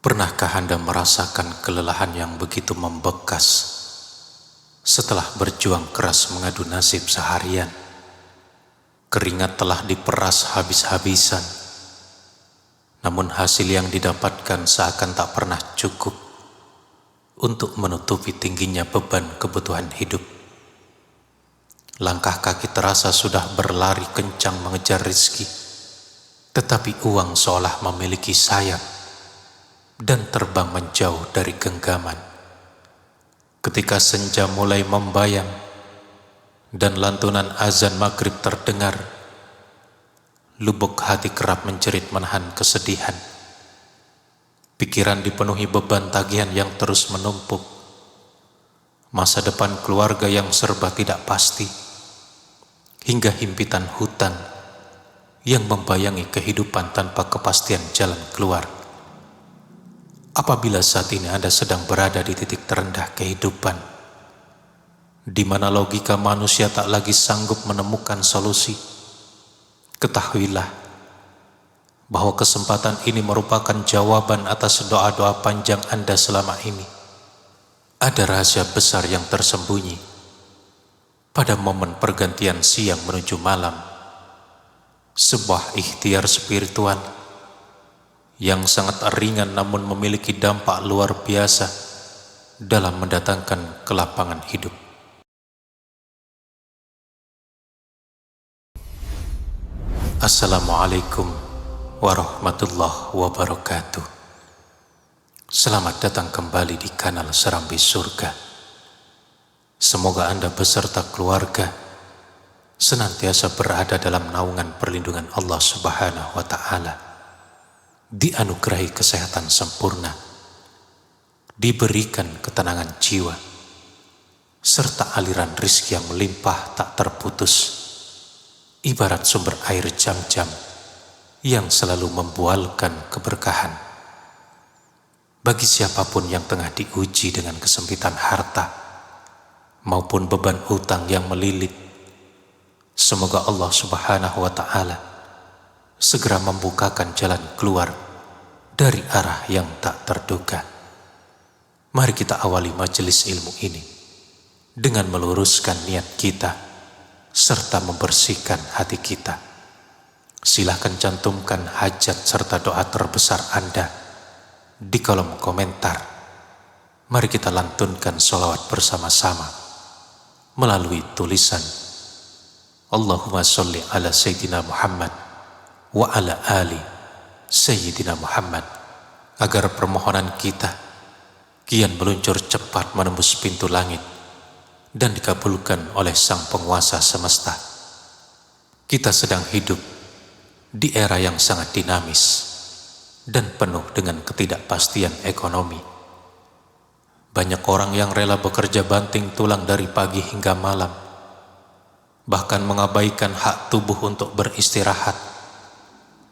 Pernahkah Anda merasakan kelelahan yang begitu membekas setelah berjuang keras mengadu nasib seharian? Keringat telah diperas habis-habisan, namun hasil yang didapatkan seakan tak pernah cukup untuk menutupi tingginya beban kebutuhan hidup. Langkah kaki terasa sudah berlari kencang mengejar rizki, tetapi uang seolah memiliki sayap dan terbang menjauh dari genggaman. Ketika senja mulai membayang dan lantunan azan maghrib terdengar, lubuk hati kerap menjerit menahan kesedihan. Pikiran dipenuhi beban tagihan yang terus menumpuk, masa depan keluarga yang serba tidak pasti, hingga himpitan hutang yang membayangi kehidupan tanpa kepastian jalan keluar. Apabila saat ini Anda sedang berada di titik terendah kehidupan, di mana logika manusia tak lagi sanggup menemukan solusi, ketahuilah bahwa kesempatan ini merupakan jawaban atas doa-doa panjang Anda selama ini. Ada rahasia besar yang tersembunyi pada momen pergantian siang menuju malam, sebuah ikhtiar spiritual yang sangat ringan namun memiliki dampak luar biasa dalam mendatangkan kelapangan hidup. Assalamualaikum warahmatullahi wabarakatuh. Selamat datang kembali di kanal Serambi Surga. Semoga Anda beserta keluarga senantiasa berada dalam naungan perlindungan Allah Subhanahu wa Ta'ala, dianugerahi kesehatan sempurna, diberikan ketenangan jiwa, serta aliran rizki yang melimpah tak terputus, ibarat sumber air jam-jam yang selalu membualkan keberkahan. Bagi siapapun yang tengah diuji dengan kesempitan harta maupun beban hutang yang melilit, semoga Allah Subhanahu wa Ta'ala segera membukakan jalan keluar dari arah yang tak terduga. Mari kita awali majelis ilmu ini dengan meluruskan niat kita serta membersihkan hati kita. Silahkan cantumkan hajat serta doa terbesar Anda di kolom komentar. Mari kita lantunkan sholawat bersama-sama melalui tulisan Allahumma sholli ala Sayyidina Muhammad wa ala ali Sayyidina Muhammad, agar permohonan kita kian meluncur cepat menembus pintu langit dan dikabulkan oleh Sang Penguasa semesta. Kita sedang hidup di era yang sangat dinamis dan penuh dengan ketidakpastian ekonomi. Banyak orang yang rela bekerja banting tulang dari pagi hingga malam, bahkan mengabaikan hak tubuh untuk beristirahat,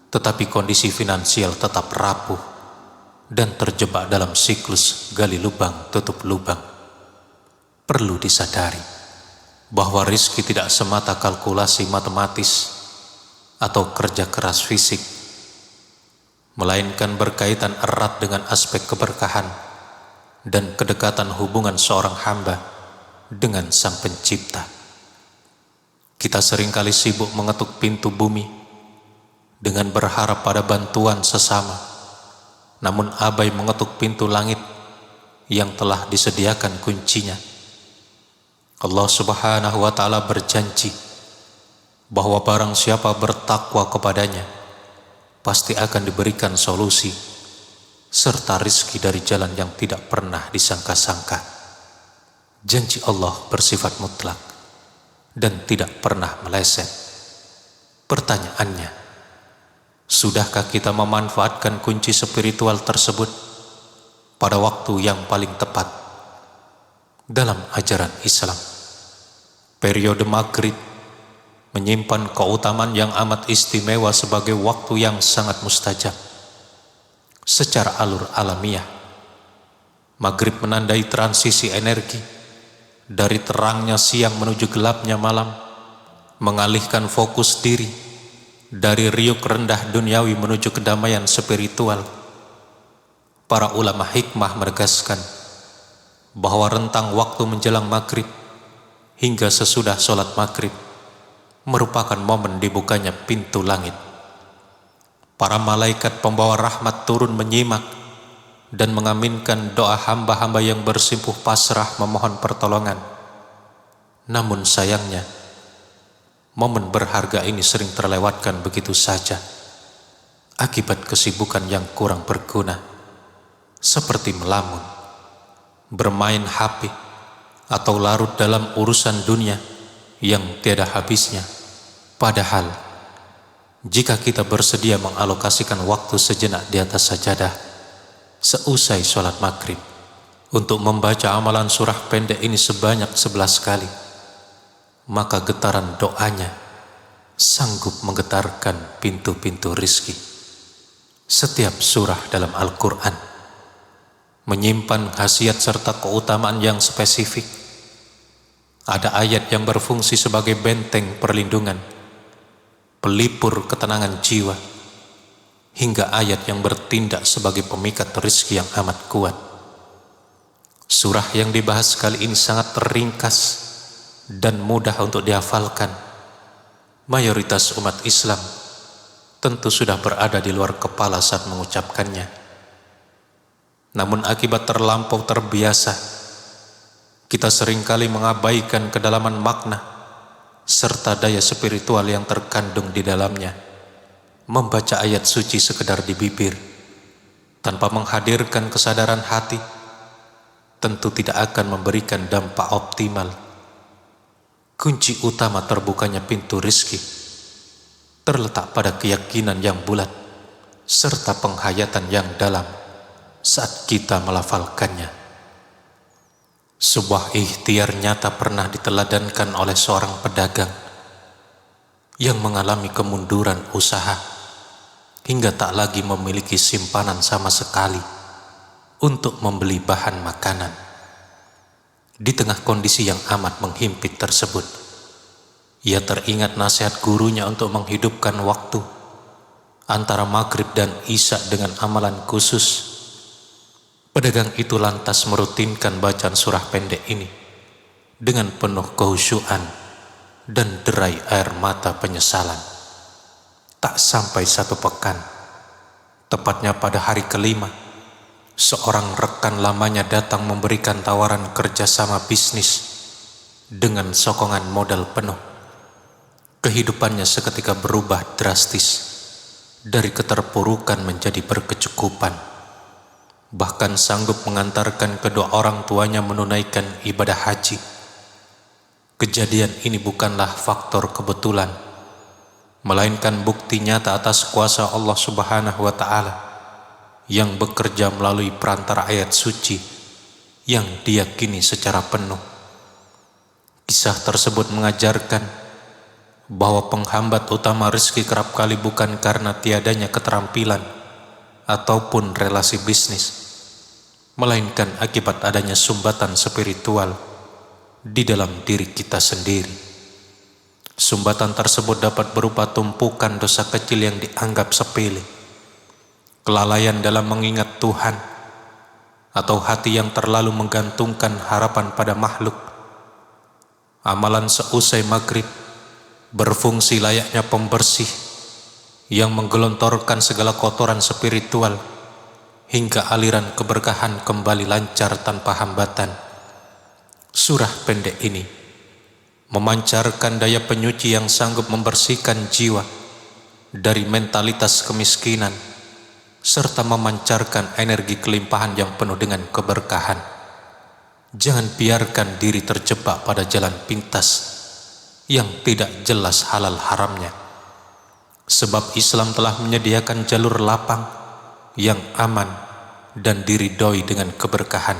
tetapi kondisi finansial tetap rapuh dan terjebak dalam siklus gali lubang tutup lubang. Perlu disadari bahwa rizki tidak semata kalkulasi matematis atau kerja keras fisik, melainkan berkaitan erat dengan aspek keberkahan dan kedekatan hubungan seorang hamba dengan Sang Pencipta. Kita seringkali sibuk mengetuk pintu bumi dengan berharap pada bantuan sesama, namun abai mengetuk pintu langit yang telah disediakan kuncinya. Allah Subhanahu wa Ta'ala berjanji bahwa barang siapa bertakwa kepadanya pasti akan diberikan solusi serta rizki dari jalan yang tidak pernah disangka-sangka. Janji Allah bersifat mutlak dan tidak pernah meleset. Pertanyaannya, sudahkah kita memanfaatkan kunci spiritual tersebut pada waktu yang paling tepat? Dalam ajaran Islam, periode maghrib menyimpan keutamaan yang amat istimewa sebagai waktu yang sangat mustajab. Secara alur alamiah, maghrib menandai transisi energi dari terangnya siang menuju gelapnya malam, mengalihkan fokus diri dari riuk rendah duniawi menuju kedamaian spiritual. Para ulama hikmah menegaskan bahwa rentang waktu menjelang maghrib hingga sesudah sholat maghrib merupakan momen dibukanya pintu langit. Para malaikat pembawa rahmat turun menyimak dan mengaminkan doa hamba-hamba yang bersimpuh pasrah memohon pertolongan. Namun sayangnya, momen berharga ini sering terlewatkan begitu saja akibat kesibukan yang kurang berguna, seperti melamun, bermain HP, atau larut dalam urusan dunia yang tiada habisnya. Padahal, jika kita bersedia mengalokasikan waktu sejenak di atas sajadah seusai sholat maghrib untuk membaca amalan surah pendek ini sebanyak 11 kali, maka getaran doanya sanggup menggetarkan pintu-pintu rizki. Setiap surah dalam Al-Quran menyimpan khasiat serta keutamaan yang spesifik. Ada ayat yang berfungsi sebagai benteng perlindungan, pelipur ketenangan jiwa, hingga ayat yang bertindak sebagai pemikat rizki yang amat kuat. Surah yang dibahas kali ini sangat ringkas dan mudah untuk dihafalkan. Mayoritas umat Islam tentu sudah berada di luar kepala saat mengucapkannya. Namun akibat terlampau terbiasa, kita seringkali mengabaikan kedalaman makna serta daya spiritual yang terkandung di dalamnya. Membaca ayat suci sekedar di bibir tanpa menghadirkan kesadaran hati tentu tidak akan memberikan dampak optimal. Kunci utama terbukanya pintu rizki terletak pada keyakinan yang bulat serta penghayatan yang dalam saat kita melafalkannya. Sebuah ikhtiar nyata pernah diteladankan oleh seorang pedagang yang mengalami kemunduran usaha hingga tak lagi memiliki simpanan sama sekali untuk membeli bahan makanan. Di tengah kondisi yang amat menghimpit tersebut, ia teringat nasihat gurunya untuk menghidupkan waktu antara maghrib dan isya dengan amalan khusus. Pedagang itu lantas merutinkan bacaan surah pendek ini dengan penuh kehusyuan dan derai air mata penyesalan. Tak sampai 1 pekan, tepatnya pada hari kelima, seorang rekan lamanya datang memberikan tawaran kerjasama bisnis dengan sokongan modal penuh. Kehidupannya seketika berubah drastis dari keterpurukan menjadi berkecukupan, bahkan sanggup mengantarkan kedua orang tuanya menunaikan ibadah haji. Kejadian ini bukanlah faktor kebetulan, melainkan bukti nyata atas kuasa Allah Subhanahu wa Ta'ala yang bekerja melalui perantara ayat suci yang diyakini secara penuh. Kisah tersebut mengajarkan bahwa penghambat utama rezeki kerap kali bukan karena tiadanya keterampilan ataupun relasi bisnis, melainkan akibat adanya sumbatan spiritual di dalam diri kita sendiri. Sumbatan tersebut dapat berupa tumpukan dosa kecil yang dianggap sepele, kelalaian dalam mengingat Tuhan, atau hati yang terlalu menggantungkan harapan pada makhluk. Amalan seusai maghrib berfungsi layaknya pembersih yang menggelontorkan segala kotoran spiritual hingga aliran keberkahan kembali lancar tanpa hambatan. Surah pendek ini memancarkan daya penyuci yang sanggup membersihkan jiwa dari mentalitas kemiskinan serta memancarkan energi kelimpahan yang penuh dengan keberkahan. Jangan biarkan diri terjebak pada jalan pintas yang tidak jelas halal haramnya, sebab Islam telah menyediakan jalur lapang yang aman dan diridhoi dengan keberkahan.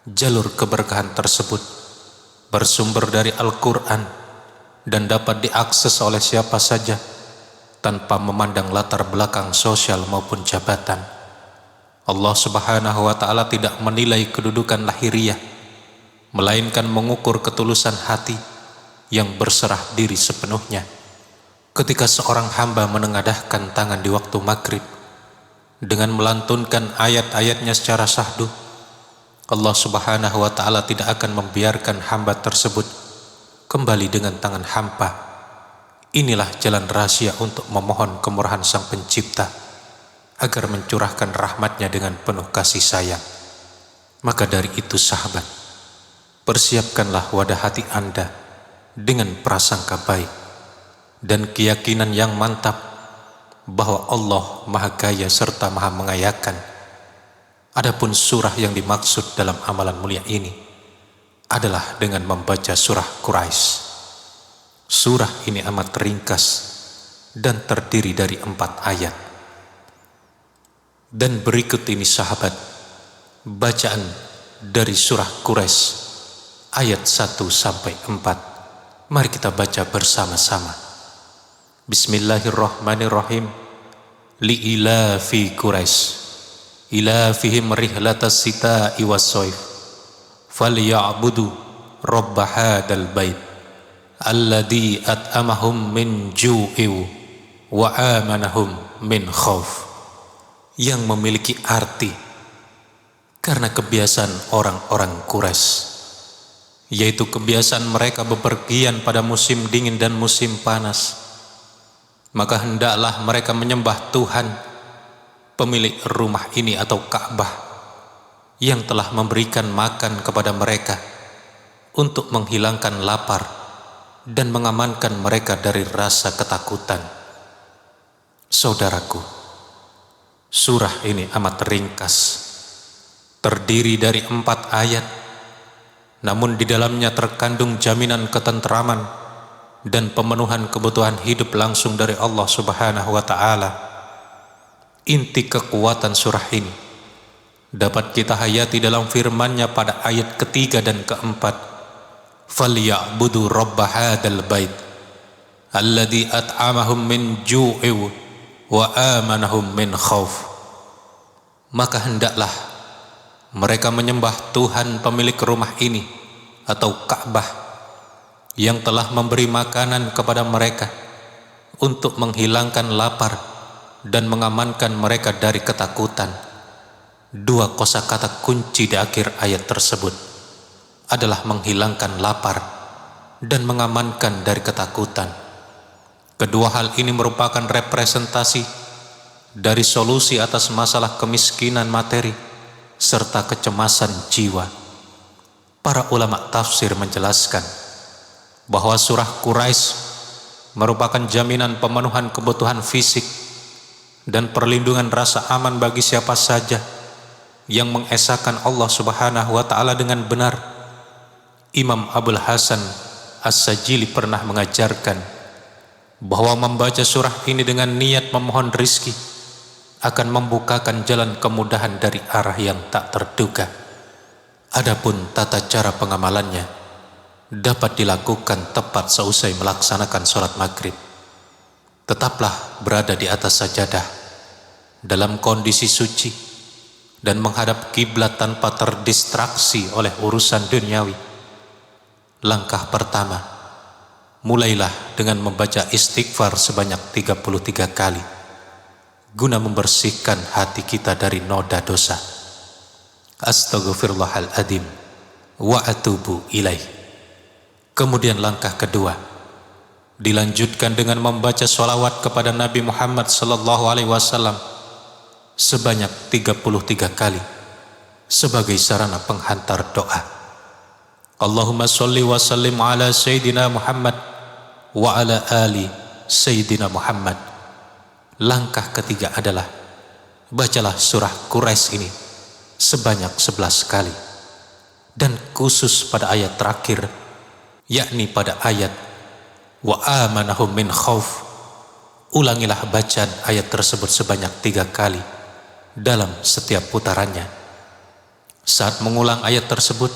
Jalur keberkahan tersebut bersumber dari Al-Quran dan dapat diakses oleh siapa saja tanpa memandang latar belakang sosial maupun jabatan. Allah Subhanahu wa Ta'ala tidak menilai kedudukan lahiriah, melainkan mengukur ketulusan hati yang berserah diri sepenuhnya. Ketika seorang hamba menengadahkan tangan di waktu maghrib dengan melantunkan ayat-ayatnya secara syahdu, Allah Subhanahu wa ta'ala tidak akan membiarkan hamba tersebut kembali dengan tangan hampa. Inilah jalan rahasia untuk memohon kemurahan Sang Pencipta agar mencurahkan rahmatnya dengan penuh kasih sayang. Maka dari itu sahabat, persiapkanlah wadah hati Anda dengan prasangka baik dan keyakinan yang mantap bahwa Allah Maha Kaya serta Maha Mengayakan. Adapun surah yang dimaksud dalam amalan mulia ini adalah dengan membaca surah Quraisy. Surah ini amat ringkas dan terdiri dari 4 ayat. Dan berikut ini sahabat, bacaan dari surah Quraisy ayat 1 sampai 4. Mari kita baca bersama-sama. Bismillahirrahmanirrahim. Li'ilafi Quraisy ilafihim rihlatas sita'i was-sayf falyabudu rabb hadzal bait alladzi at'amahum min ju'in wa amanahum min khauf. Yang memiliki arti karena kebiasaan orang-orang Quraisy, yaitu kebiasaan mereka bepergian pada musim dingin dan musim panas, maka hendaklah mereka menyembah Tuhan pemilik rumah ini atau Ka'bah yang telah memberikan makan kepada mereka untuk menghilangkan lapar dan mengamankan mereka dari rasa ketakutan. Saudaraku, surah ini amat ringkas, terdiri dari 4 ayat, namun di dalamnya terkandung jaminan ketentraman dan pemenuhan kebutuhan hidup langsung dari Allah Subhanahu wa ta'ala. Inti kekuatan surah ini dapat kita hayati dalam firman-Nya pada ayat ketiga dan keempat. Falyabudu rabb hadzal bait alladzi at'amahum min ju'in wa amanahum min khauf. Maka hendaklah mereka menyembah Tuhan pemilik rumah ini atau Ka'bah yang telah memberi makanan kepada mereka untuk menghilangkan lapar dan mengamankan mereka dari ketakutan. 2 kosakata kunci di akhir ayat tersebut adalah menghilangkan lapar dan mengamankan dari ketakutan. Kedua hal ini merupakan representasi dari solusi atas masalah kemiskinan materi serta kecemasan jiwa. Para ulama tafsir menjelaskan bahwa surah Quraisy merupakan jaminan pemenuhan kebutuhan fisik dan perlindungan rasa aman bagi siapa saja yang mengesahkan Allah Subhanahu wa ta'ala dengan benar. Imam Abul Hasan As-Sajili pernah mengajarkan bahwa membaca surah ini dengan niat memohon rizki akan membukakan jalan kemudahan dari arah yang tak terduga. Adapun tata cara pengamalannya dapat dilakukan tepat seusai melaksanakan sholat maghrib. Tetaplah berada di atas sajadah dalam kondisi suci dan menghadap kiblat tanpa terdistraksi oleh urusan duniawi. Langkah pertama, mulailah dengan membaca istighfar sebanyak 33 kali guna membersihkan hati kita dari noda dosa. Astaghfirullahaladzim wa atubu ilaih. Kemudian langkah kedua, dilanjutkan dengan membaca sholawat kepada Nabi Muhammad SAW sebanyak 33 kali sebagai sarana penghantar doa. Allahumma sholli wa sallim ala Sayyidina Muhammad wa ala ali Sayyidina Muhammad. Langkah ketiga adalah bacalah surah Quraisy ini sebanyak 11 kali, dan khusus pada ayat terakhir, yakni pada ayat wa amanahum min khauf, ulangilah bacaan ayat tersebut sebanyak 3 kali dalam setiap putarannya. Saat mengulang ayat tersebut,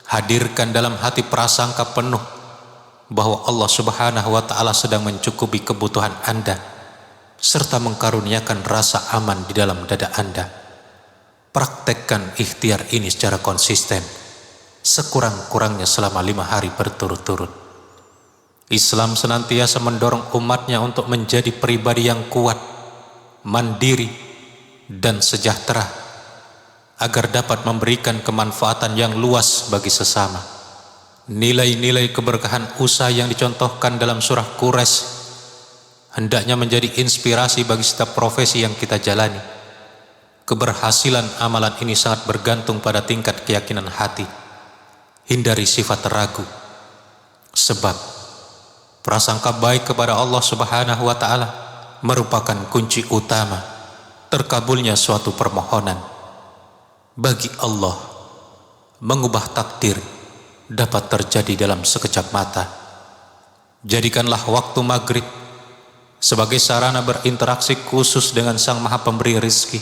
hadirkan dalam hati prasangka penuh bahwa Allah Subhanahu wa ta'ala sedang mencukupi kebutuhan Anda serta mengkaruniakan rasa aman di dalam dada Anda. Praktekkan ikhtiar ini secara konsisten sekurang-kurangnya selama 5 hari berturut-turut. Islam senantiasa mendorong umatnya untuk menjadi pribadi yang kuat, mandiri, dan sejahtera, agar dapat memberikan kemanfaatan yang luas bagi sesama. Nilai-nilai keberkahan usaha yang dicontohkan dalam surah Quraisy hendaknya menjadi inspirasi bagi setiap profesi yang kita jalani. Keberhasilan amalan ini sangat bergantung pada tingkat keyakinan hati. Hindari sifat ragu, sebab prasangka baik kepada Allah Subhanahu wa Ta'ala merupakan kunci utama terkabulnya suatu permohonan. Bagi Allah, mengubah takdir dapat terjadi dalam sekejap mata. Jadikanlah waktu maghrib sebagai sarana berinteraksi khusus dengan Sang Maha Pemberi Rizki.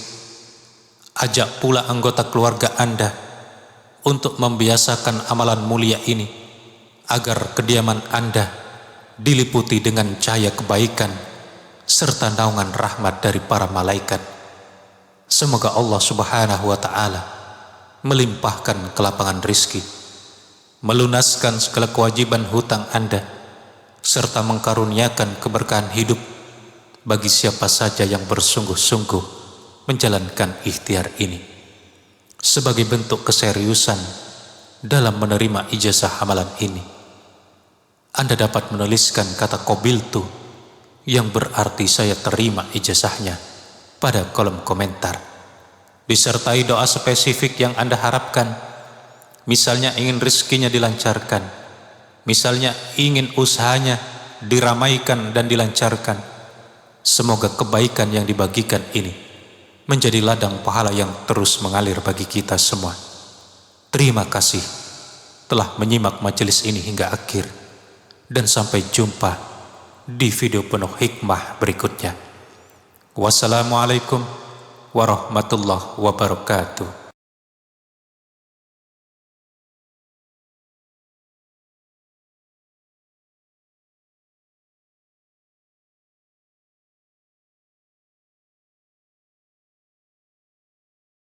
Ajak pula anggota keluarga Anda untuk membiasakan amalan mulia ini, agar kediaman Anda diliputi dengan cahaya kebaikan serta naungan rahmat dari para malaikat. Semoga Allah Subhanahu wa Ta'ala melimpahkan kelapangan rizki, melunaskan segala kewajiban hutang Anda, serta mengkaruniakan keberkahan hidup bagi siapa saja yang bersungguh-sungguh menjalankan ikhtiar ini. Sebagai bentuk keseriusan dalam menerima ijazah amalan ini, Anda dapat menuliskan kata qabiltu, yang berarti saya terima ijazahnya, pada kolom komentar, disertai doa spesifik yang Anda harapkan. Misalnya ingin rezekinya dilancarkan, misalnya ingin usahanya diramaikan dan dilancarkan. Semoga kebaikan yang dibagikan ini menjadi ladang pahala yang terus mengalir bagi kita semua. Terima kasih telah menyimak majelis ini hingga akhir, dan sampai jumpa di video penuh hikmah berikutnya. Wassalamualaikum warahmatullahi wabarakatuh.